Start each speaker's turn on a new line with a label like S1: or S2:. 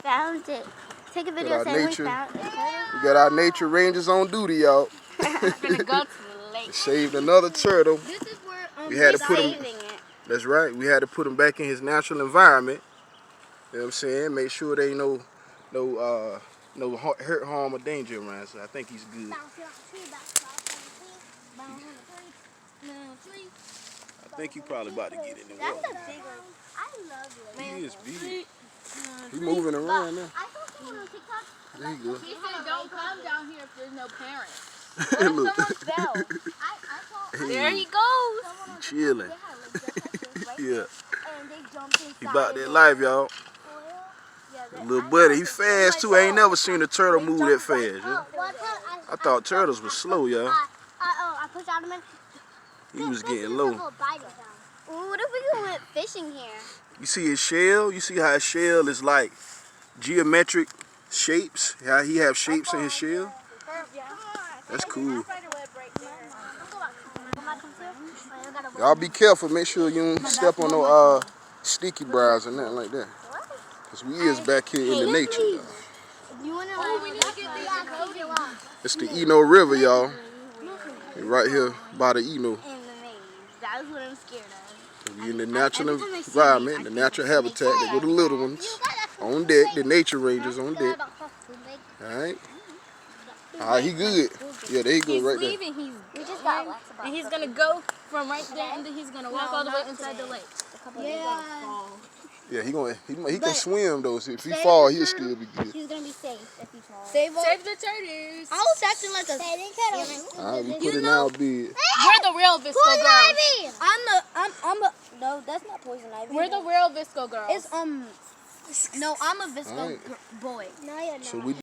S1: found it. Take a video saying we found it.
S2: We got our nature rangers on duty, y'all.
S1: Gonna go to the lake.
S2: Saved another turtle.
S1: This is where
S2: we had to put him. That's right. We had to put him back in his natural environment. You know what I'm saying? Make sure there ain't no hurt, harm, or danger around. So I think he's good. I think he probably about to get in the water.
S1: That's a big one. I love it.
S2: He is big. He's moving around now.
S1: I saw someone on TikTok.
S2: There you go.
S3: He said don't come down here if there's no parents.
S2: Look.
S3: There he goes.
S2: He chilling. Yeah. He about that life, y'all. Little buddy, he fast too. I ain't never seen a turtle move that fast. Yeah? I thought turtles were slow, y'all. He was getting low.
S1: What if we went fishing here?
S2: You see his shell? You see how his shell is like geometric shapes? How he have shapes in his shell? That's cool. Y'all be careful. Make sure you don't step on no sticky briars or nothing like that. Because we is back here in the nature, y'all. It's the Eno River, y'all. Right here by the Eno.
S1: That's what I'm scared of.
S2: We in the natural environment, the natural habitat. They go the little ones on deck, the nature rangers on deck. Alright. Alright, he good. Yeah, there he go right there.
S3: And he's gonna go from right there and then he's gonna walk all the way inside the lake.
S2: Yeah, he can swim though. So if he fall, he'll still be good.
S1: He's gonna be safe if he falls.
S3: Save the turtles.
S1: I was acting like a
S2: Alright, we put it in our bed.
S3: We're the real Visco girls.
S1: No, that's not poison ivy.
S3: We're the real Visco girls.
S1: It's no, I'm a Visco boy.
S2: So we